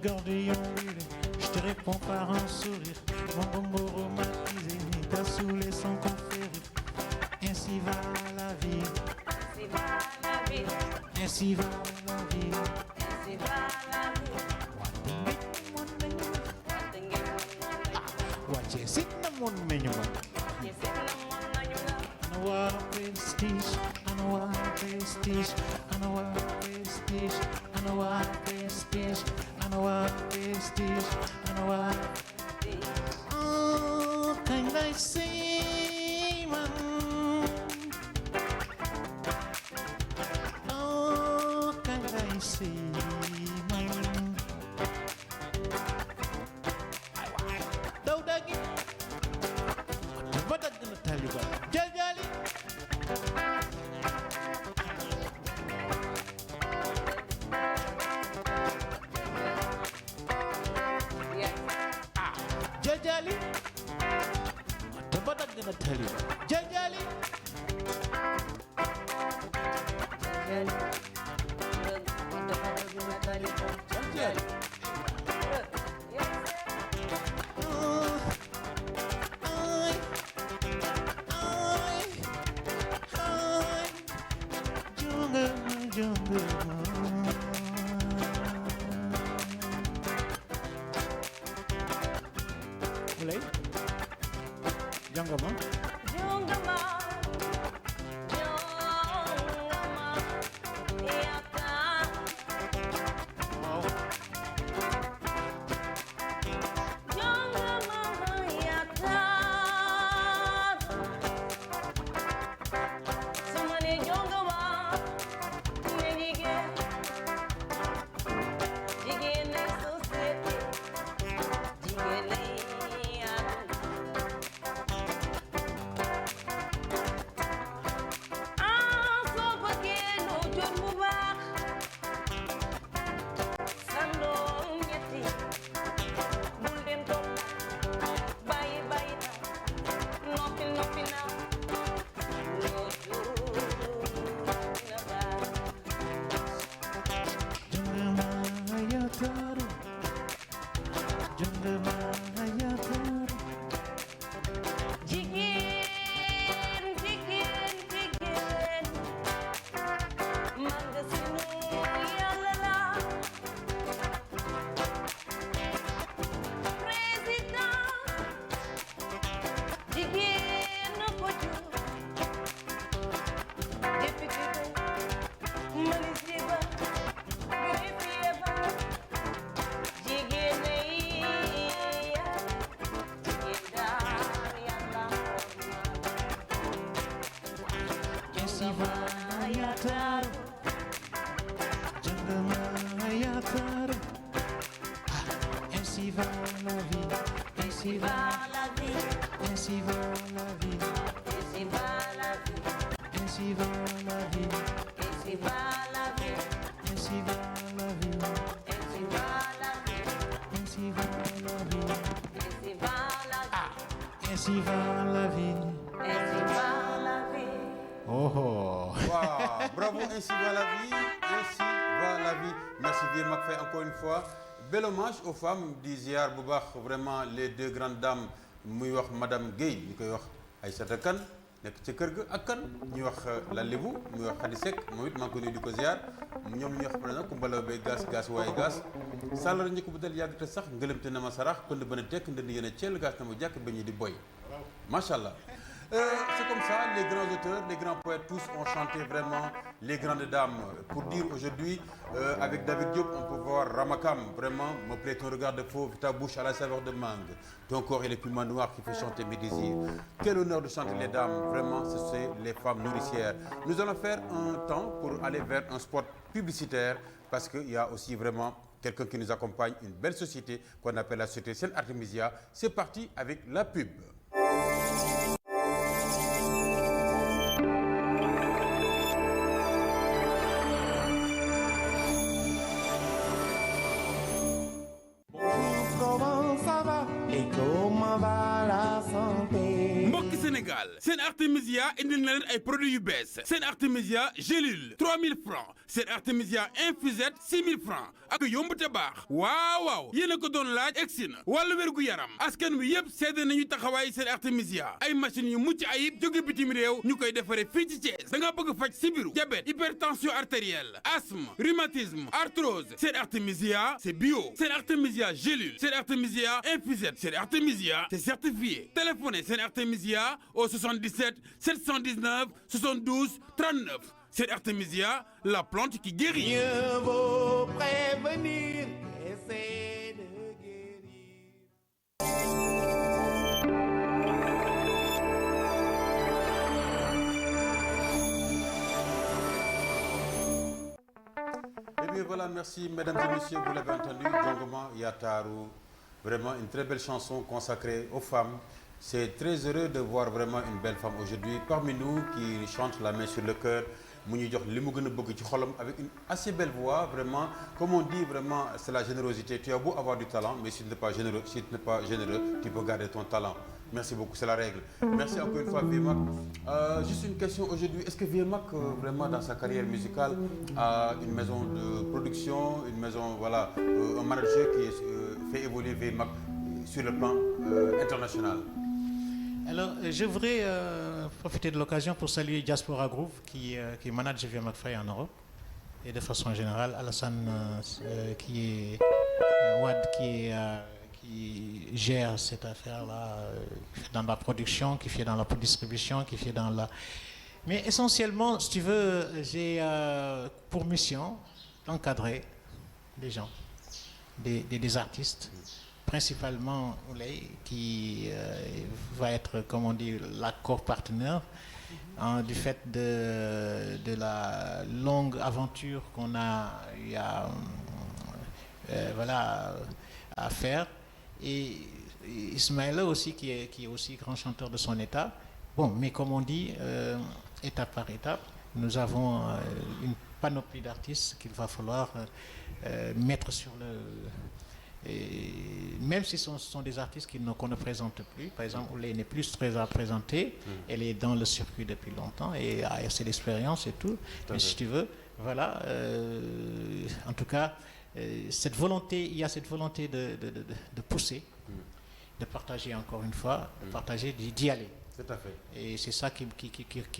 regarde je te réponds par un sourire. Mon bongo romantisé, t'as saoulé sans qu'on fait rire. Ainsi va la vie, ainsi va la vie, ainsi va la vie. ainsi va la vie. Watch sit na mon menu man. I know what prestige, I know what prestige, I know what prestige, I know what prestige, I know what prestige, I know what. Oh, can I say, man? Oh, can I say, man? Daw dagi. What I'm gonna tell you about Jali. Jali. What I'm gonna tell you about Jali. Jali. Mulai Jangama Jungama, Jungama, Yaka. Wow Jungama, Yaka. Somebody Jungama, Nenige. Jigene society, Jigene adu. Soo bëggee nu jur bu baax sandoo ñetti bul dem toog bàyyi na noppi na loo jur dina baax. Jangama Yataru Jangama Yataru Jigéen man nga sunu Yàlla la président jigéen na ko jur député ba ministre ba greffier ba jigéen na jigéen daal Yàlla Ainsi va Yataru Jangama Yataru Ainsi va la vie Ainsi va la vie, Ainsi va la vie ainsi va la vie, Ainsi va la vie ainsi va la vie, Ainsi va la vie ainsi va la vie, Ainsi va la vie ainsi va la vie, Ainsi va la vie ainsi va la vie. Oh oh Wow, bravo, ainsi va la vie, ainsi va la vie. Merci bien Macfay encore une fois. Bel hommage aux femmes di ziar bu baax vraiment les deux grandes dames muy wax madame Guèye ñu koy wax Aïssata Kane nekk ca kër ga ak kan ñuy wax la Lébu muy wax Khady Seck moom it maa ngi ko nuyu di ko ziar ñoom ñuy wax par exemple Kumbalaw bay gaas waaye gaas sàllar ñi ko bu dal yàgg te sax ngëlëmte na ma sarax pënd bën a tekk ndënd yéen a ceel gaas na mu jàkk ba ñu di boy macha allah. C'est comme ça, les grands auteurs, les grands poètes, tous ont chanté vraiment les grandes dames. Pour dire aujourd'hui, avec David Diop, on peut voir Ramakam, vraiment, me plaît ton regard de fauve, ta bouche à la saveur de mangue. Ton corps est le piment noir qui fait chanter mes désirs. Quel honneur de chanter les dames, vraiment, ce sont les femmes nourricières. Nous allons faire un temps pour aller vers un spot publicitaire, parce qu'il y a aussi vraiment quelqu'un qui nous accompagne, une belle société qu'on appelle la société Sen Artemisia. C'est parti avec la pub. Comment ça va et comment va la santé? mbokki Sénégal seen Artemisia indil na leen ay produits yu bees seen Artemisia gélule 3000 francs seen Artemisia infusette 6000 francs ak yomb te baax waaw yéen a ko doon laaj egsi na wàllu wérgu yaram askan wi yëpp seede nañu taxawaay seen Artemisia ay machines yu mucc ayib jóge bitim réew ñu koy defaree fii ci Thiès da nga bëgg faj sibiru diabète hypertension artérielle asthme rhumatisme arthrose seen Artemisia c'est bio seen Artemisia gélule seen Artemisia infusette seen Artemisia c'est certifié téléphonez seen Artemisia au 77 719 72 39 c'est Artemisia, la plante qui guérit. Mieux vaut prévenir qu'essayer de guérir. Eh bien voilà, merci mesdames et messieurs, vous l'avez entendu, Jongoma Yataru, vraiment une très belle chanson consacrée aux femmes. C'est très heureux de voir vraiment une belle femme aujourd'hui parmi nous qui chante la main sur le cœur. mu ñuy jox li mu gën a bëgg ci xolam avec une assez belle voix vraiment comme on dit vraiment c'est la générosité. Tu as beau avoir du talent mais si tu n'es pas généreux tu peux garder ton talent. Merci beaucoup, c'est la règle. Merci encore une fois Vieux Mac. Juste une question aujourd'hui, est-ce que Vieux Mac vraiment dans sa carrière musicale a une maison de production, une maison voilà, un manager qui fait évoluer Vieux Mac sur le plan international? Alors, je voudrais profiter de l'occasion pour saluer Diaspora Groove qui manage Vieux Mac Faye en Europe et de façon générale Alassane qui gère cette affaire-là dans la production, qui fait dans la distribution, qui fait dans la... Mais essentiellement, si tu veux, j'ai pour mission d'encadrer des gens, des artistes. Principalement Ouley qui va être, comme on dit, l'accord partenaire du fait de la longue aventure qu'on a eu à faire. Et Ismaël aussi qui est aussi grand chanteur de son état. Bon, mais comme on dit, étape par étape, nous avons une panoplie d'artistes qu'il va falloir mettre sur le... Et même si ce sont des artistes qu'on ne présente plus, par exemple, Ouley n'est plus très à présenter, elle est dans le circuit depuis longtemps et a assez d'expérience et tout. Mais si tu veux, voilà, en tout cas, cette volonté, il y a cette volonté de pousser, de partager encore une fois, de partager, d'y aller. Tout à fait. Et c'est ça qui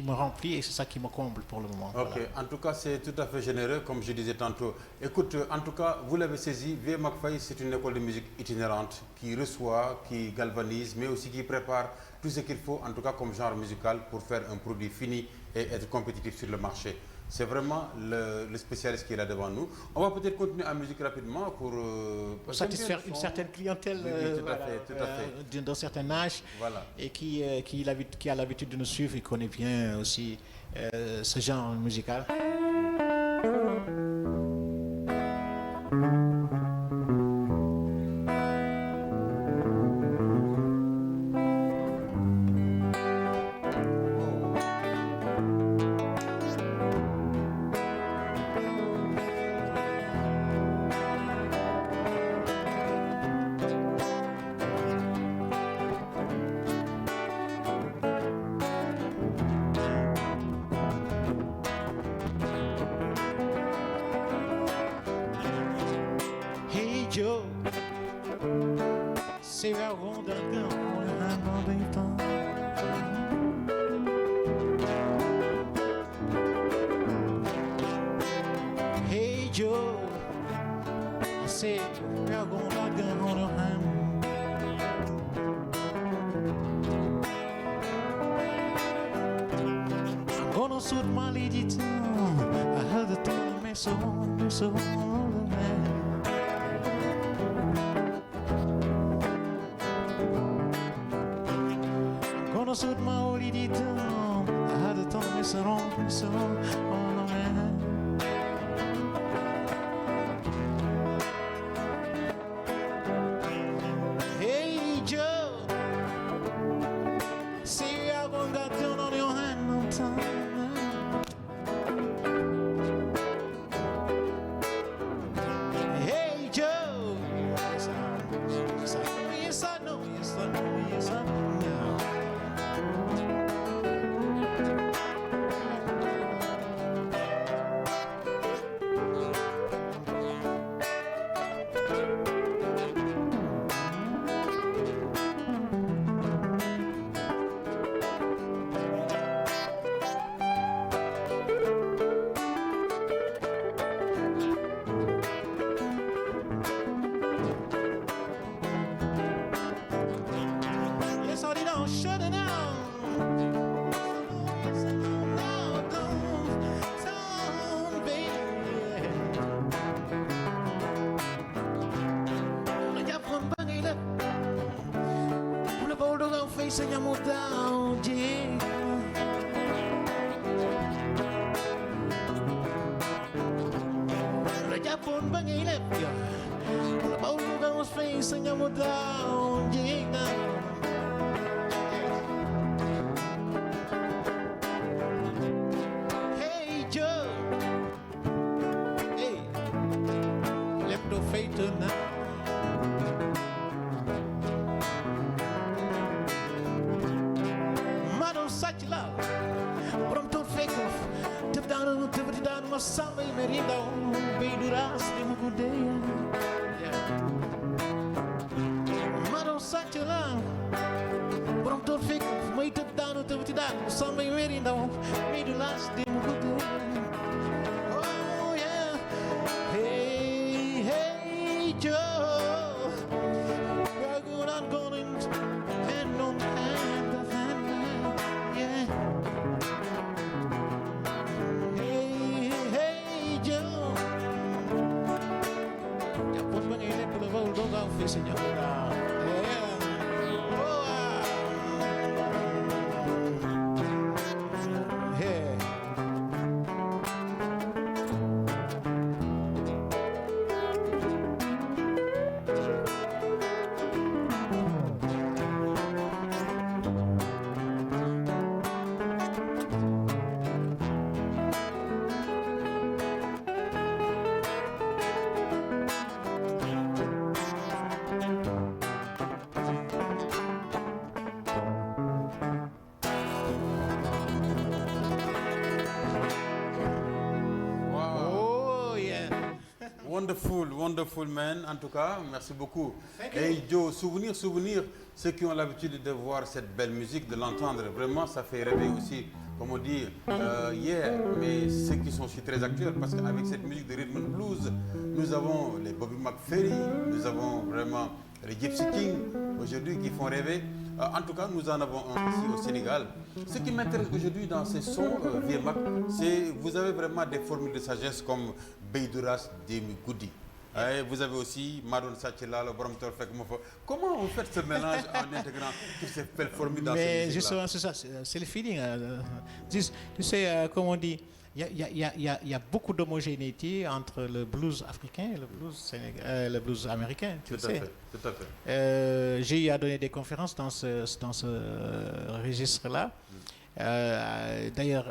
me remplit et c'est ça qui me comble pour le moment. Ok, voilà. En tout cas c'est tout à fait généreux comme je disais tantôt. Écoute, en tout cas vous l'avez saisi, Vieux Mac Faye c'est une école de musique itinérante qui reçoit, qui galvanise, mais aussi qui prépare tout ce qu'il faut en tout cas comme genre musical pour faire un produit fini et être compétitif sur le marché. C'est vraiment le spécialiste qui est là devant nous. On va peut-être continuer en musique rapidement pour satisfaire une certaine clientèle d'un certain âge et qui a l'habitude de nous suivre et connaît bien aussi ce genre musical. Sem algum dragão olhando então. Hey Joe, sem algum dragão olhando. I'm gonna suit my lady too. I heard the tone me so man. Gonna suit my old idiot down. I had to tell me so wrong, oh man. Hey Joe, see you are gonna get down on your hand on time. Hey Joe, yes I know. face and I'm down, yeah. Raja pun bangilip, yeah. About to face and I'm down, yeah. Hey Joe, hey, left no fate now. Such love, but I'm too fake off. Tip down, my summer, merida, baby, ras, good day. Madam, such a love, but I'm too fake off. My tip down, my summer, merida, baby, ras, good day. Oh, yeah. Hey, hey, Joe. We're going on, going hand on hand. Señora. Wonderful man, en tout cas, merci beaucoup. Et Joe, souvenir, ceux qui ont l'habitude de voir cette belle musique, de l'entendre, vraiment, ça fait rêver aussi, comme on dit, mais ceux qui sont aussi très actuels, parce qu'avec cette musique de rhythm and blues, nous avons les Bobby McFerry, nous avons vraiment les Gypsy Kings, aujourd'hui, qui font rêver. En tout cas, nous en avons un ici au Sénégal. Ce qui m'intéresse aujourd'hui dans ces sons, VMAC, c'est vous avez vraiment des formules de sagesse comme Beydouras Demi Goudi. Vous avez aussi Madon Satchela, le Borom Torfek Mofo. Comment vous faites ce mélange en intégrant toutes ces belles formules dans ces musiques-là? Justement, c'est ça, c'est le feeling. Tu sais, comme on dit, il y a beaucoup d'homogénéité entre le blues africain et le blues américain. Tu tout sais. Tout à fait. J'ai eu à donner des conférences dans ce registre-là. D'ailleurs,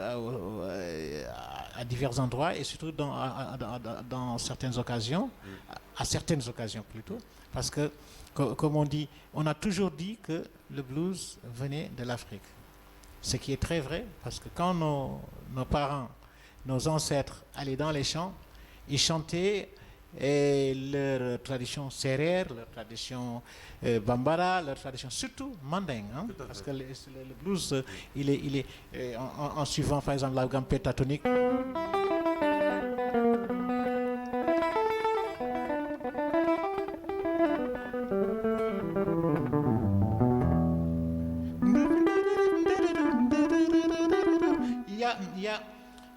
à divers endroits et surtout dans certaines occasions, à certaines occasions plutôt, parce que, comme on dit, on a toujours dit que le blues venait de l'Afrique. Ce qui est très vrai, parce que quand nos parents, nos ancêtres allaient dans les champs, ils chantaient leur tradition sérère, leur tradition bambara, leur tradition surtout mandingue, hein, parce que le blues, il est en suivant par exemple la gamme pentatonique.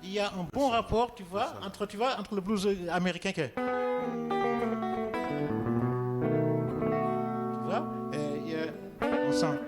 Il y a un bon rapport, tu vois, entre le blues américain que... Tu vois, on sent...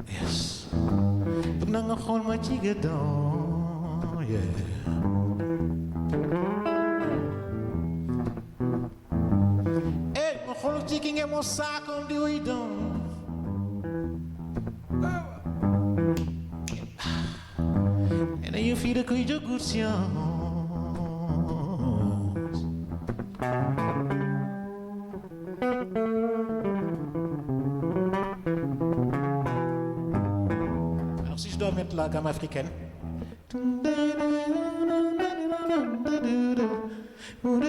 Yes. Nanga khol ma chiga don, yeah. Hey, ma khol chikinge mo sakom di uidon. And you feel the kujo good Alors si je dois mettre la gamme africaine. Super,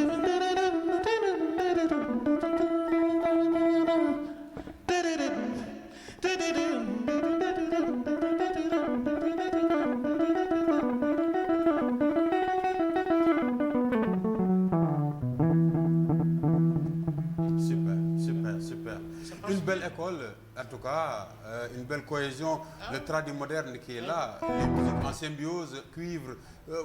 super, super. Une belle école, en tout cas, une belle cohésion, le tradi moderne qui est là, les musiques en symbiose, cuivre,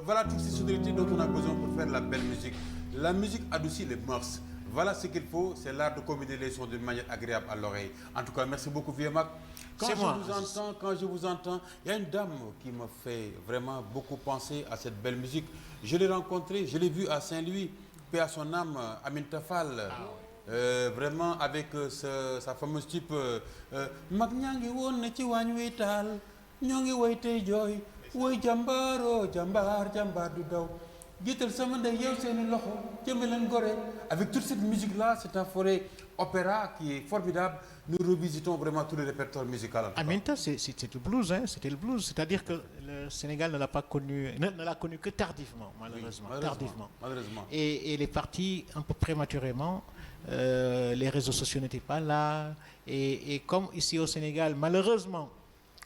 voilà toutes ces sonorités dont on a besoin pour faire la belle musique. La musique adoucit les mœurs. Voilà ce qu'il faut, c'est l'art de combiner les sons d'une manière agréable à l'oreille. En tout cas, merci beaucoup, Vieux Mac. Quand je vous entends, il y a une dame qui me fait vraiment beaucoup penser à cette belle musique. Je l'ai rencontrée, je l'ai vue à Saint-Louis, paix à son âme, Aminta Fall. Vraiment avec sa fameuse type mag ñangi won na ci wañ wi taal ñoo ngi way tey jooy woy jàmbaaroo jàmbaar jàmbaar du daw jiital sama ndey yow seeni loxo jëme leen gore. Avec toute cette musique là, c'est un forêt opéra qui est formidable. Nous revisitons vraiment tout le répertoire musical. Aminta, c'était le blues, hein, c'était le blues. C'est-à-dire que le Sénégal ne l'a pas connu, ne l'a connu que tardivement, malheureusement. Oui, malheureusement. Et elle est partie un peu prématurément. Les réseaux sociaux n'étaient pas là. Et comme ici au Sénégal, malheureusement,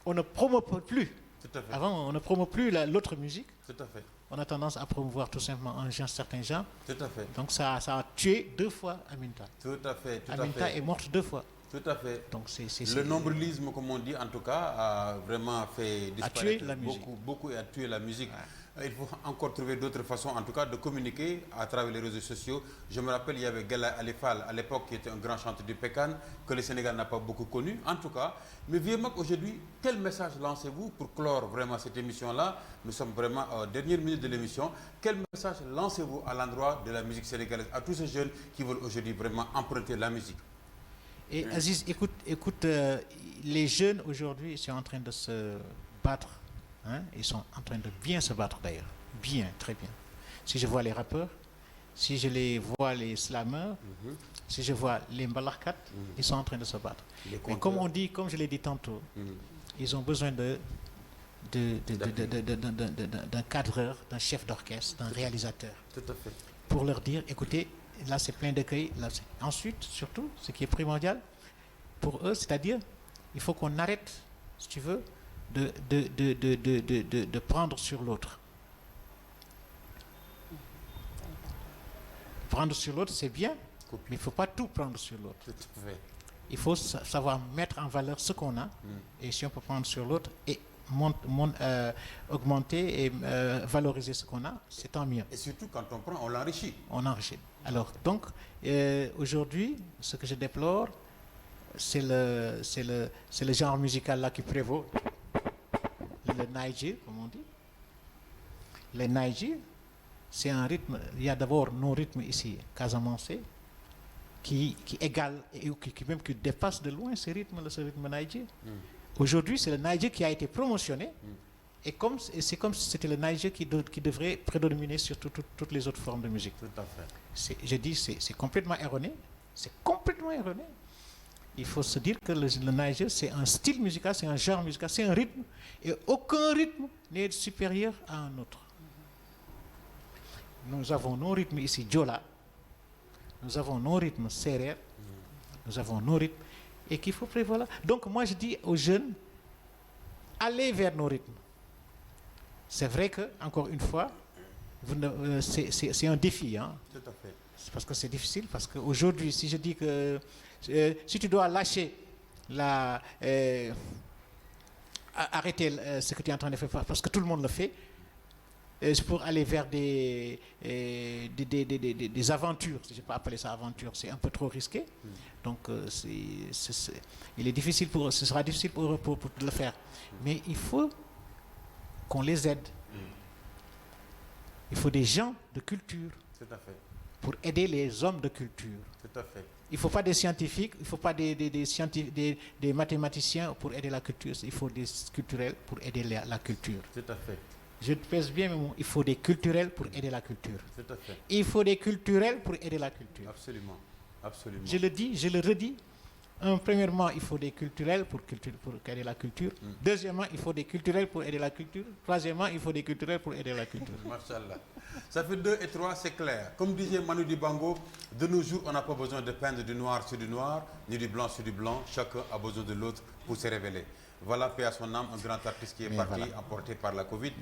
on ne promeut plus. Tout à fait. Avant, on ne promeut plus l'autre musique. Tout à fait. On a tendance à promouvoir tout simplement certains gens. Tout à fait. Donc ça a tué 2 fois Aminta. Tout à fait. Tout Aminta à fait. est morte 2 fois. Tout à fait. Donc Le nombrilisme, comme on dit, en tout cas, a vraiment fait disparaître la musique. beaucoup et a tué la musique. Il faut encore trouver d'autres façons, en tout cas, de communiquer à travers les réseaux sociaux. Je me rappelle, il y avait Gala Alifal, à l'époque, qui était un grand chanteur du Pécan, que le Sénégal n'a pas beaucoup connu, en tout cas. Mais Vieux Mac, aujourd'hui, quel message lancez-vous pour clore vraiment cette émission-là? Nous sommes vraiment aux dernières minutes de l'émission. Quel message lancez-vous à l'endroit de la musique sénégalaise, à tous ces jeunes qui veulent aujourd'hui vraiment emprunter la musique? Et Aziz, écoute, les jeunes aujourd'hui sont en train de se battre. Hein? Ils sont en train de bien se battre d'ailleurs. Bien, très bien. Si je vois les rappeurs, si je les vois les slammeurs, si je vois les mbalarkat, ils sont en train de se battre. Mais comme on dit, comme je l'ai dit tantôt, ils ont besoin d'un cadreur, d'un chef d'orchestre, d'un réalisateur. Tout à fait. Pour leur dire, écoutez, là c'est plein d'accueil. Ensuite, surtout, ce qui est primordial pour eux, c'est-à-dire, il faut qu'on arrête, si tu veux, de prendre sur l'autre. Prendre sur l'autre, c'est bien, mais il ne faut pas tout prendre sur l'autre. Tout à fait. Il faut savoir mettre en valeur ce qu'on a, et si on peut prendre sur l'autre et augmenter et valoriser ce qu'on a, c'est tant mieux. Et surtout, quand on prend, on l'enrichit. On enrichit. Alors, donc, aujourd'hui, ce que je déplore, c'est le genre musical là qui prévaut. Le Naïji, comme on dit. Le Naïji, c'est un rythme. Il y a d'abord nos rythmes ici, casamançais, qui égale et qui dépasse de loin ce rythme Naïji. Aujourd'hui, c'est le Naïji qui a été promotionné. Et c'est comme si c'était le Naïji qui devrait prédominer sur toutes les autres formes de musique. Tout à fait. Je dis, c'est complètement erroné. C'est complètement erroné. Il faut se dire que le Naïji, c'est un style musical, c'est un genre musical, c'est un rythme. Et aucun rythme n'est supérieur à un autre. Nous avons nos rythmes ici, Djola. Nous avons nos rythmes Serer. Nous avons nos rythmes. Et qu'il faut prévoir. Donc moi, je dis aux jeunes, allez vers nos rythmes. C'est vrai que, encore une fois, c'est un défi. Hein. Tout à fait. C'est parce que c'est difficile. Parce qu'aujourd'hui, si je dis que si tu dois lâcher arrêter ce que tu es en train de faire, parce que tout le monde le fait, pour aller vers des aventures, si je peux appeler ça aventure, c'est un peu trop risqué. Donc, il est difficile ce sera difficile pour eux pour le faire. Mais il faut qu'on les aide. Il faut des gens de culture. Tout à fait. Pour aider les hommes de culture. Tout à fait. Il ne faut pas des scientifiques, il ne faut pas des mathématiciens pour aider la culture. Il faut des culturels pour aider la culture. Tout à fait. Je pèse bien mes mots. Il faut des culturels pour aider la culture. Tout à fait. Il faut des culturels pour aider la culture. Absolument. Absolument. Je le dis, je le redis. Premièrement, il faut des culturels pour aider la culture. Deuxièmement, il faut des culturels pour aider la culture. Troisièmement, il faut des culturels pour aider la culture. Machallah. Ça fait 2 et 3, c'est clair. Comme disait Manu Dibango, de nos jours, on n'a pas besoin de peindre du noir sur du noir, ni du blanc sur du blanc. Chacun a besoin de l'autre pour se révéler. Voilà, paix à son âme, un grand artiste qui est parti, emporté par la Covid.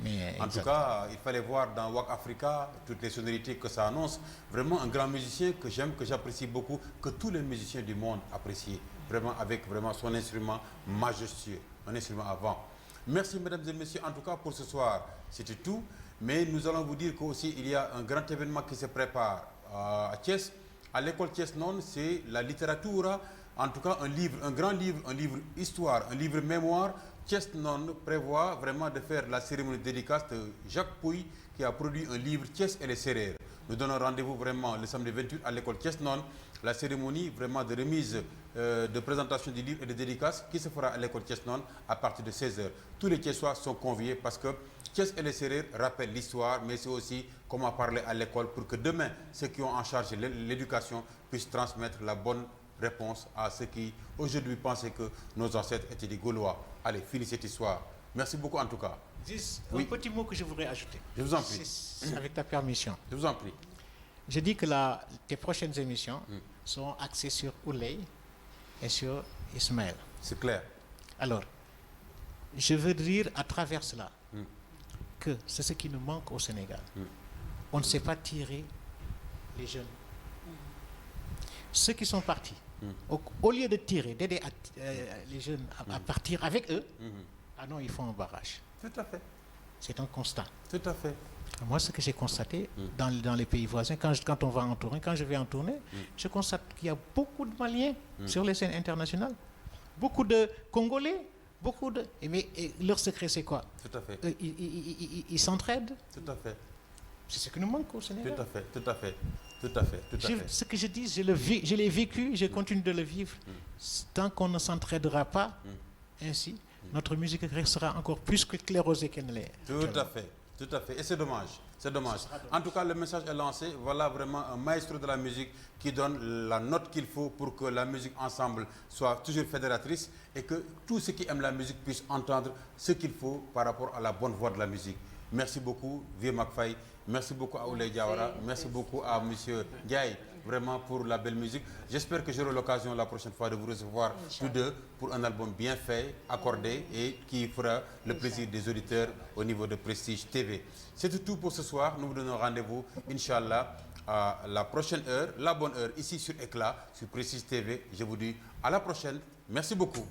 En tout cas, il fallait voir dans Wak Africa toutes les sonorités que ça annonce. Vraiment un grand musicien que j'aime, que j'apprécie beaucoup, que tous les musiciens du monde apprécient. Vraiment avec vraiment son instrument majestueux, un instrument avant. Merci mesdames et messieurs, en tout cas pour ce soir, c'était tout. Mais nous allons vous dire qu'aussi il y a un grand événement qui se prépare à Thiès. À l'école Thiès Non, c'est la littérature. En tout cas, un grand livre, un livre histoire, un livre mémoire. Thiès Non prévoit vraiment de faire la cérémonie de dédicace de Jacques Pouy, qui a produit un livre Thiès et les Sérères. Nous donnons rendez-vous vraiment le samedi 28 à l'école Thiès Non. La cérémonie vraiment de remise, de présentation du livre et de dédicace qui se fera à l'école Thiès Non à partir de 16h. Tous les Thiessois sont conviés parce que Thiès et les Sérères rappellent l'histoire, mais c'est aussi comment parler à l'école pour que demain, ceux qui ont en charge l'éducation puissent transmettre la bonne réponse à ceux qui aujourd'hui pensaient que nos ancêtres étaient des Gaulois. Allez, finis cette histoire. Merci beaucoup en tout cas. Un petit mot que je voudrais ajouter. Je vous en prie. C'est avec ta permission. Je vous en prie. Je dis que tes prochaines émissions sont axées sur Ouley et sur Ismaël. C'est clair. Alors, je veux dire à travers cela que c'est ce qui nous manque au Sénégal. On ne sait pas tirer les jeunes. Ceux qui sont partis, au lieu de tirer, d'aider les jeunes à partir avec eux, ah non, ils font un barrage. Tout à fait. C'est un constat. Tout à fait. Moi, ce que j'ai constaté dans les pays voisins, quand on va en tournée, quand je vais en tournée, je constate qu'il y a beaucoup de Maliens sur les scènes internationales, beaucoup de Congolais, mais leur secret, c'est quoi? Tout à fait. Ils s'entraident. Tout à fait. C'est ce qui nous manque au Sénégal. Tout à fait, tout à fait, tout à fait, tout à fait. Ce que je dis, je l'ai vécu, je continue de le vivre. Tant qu'on ne s'entraidera pas ainsi, notre musique restera encore plus sclérosée qu'elle ne l'est. Tout à fait, tout à fait. Et c'est dommage, c'est dommage. En tout cas, le message est lancé. Voilà vraiment un maestro de la musique qui donne la note qu'il faut pour que la musique ensemble soit toujours fédératrice et que tous ceux qui aiment la musique puissent entendre ce qu'il faut par rapport à la bonne voix de la musique. Merci beaucoup, Vieux Macfaï. Merci beaucoup à Ouley Diawara. Merci beaucoup à M. Ndiaye, vraiment pour la belle musique. J'espère que j'aurai l'occasion la prochaine fois de vous recevoir tous deux pour un album bien fait, accordé et qui fera le plaisir des auditeurs au niveau de Prestige TV. C'est tout pour ce soir. Nous vous donnons rendez-vous, Inch'Allah, à la prochaine heure, la bonne heure, ici sur Éclat, sur Prestige TV. Je vous dis à la prochaine. Merci beaucoup.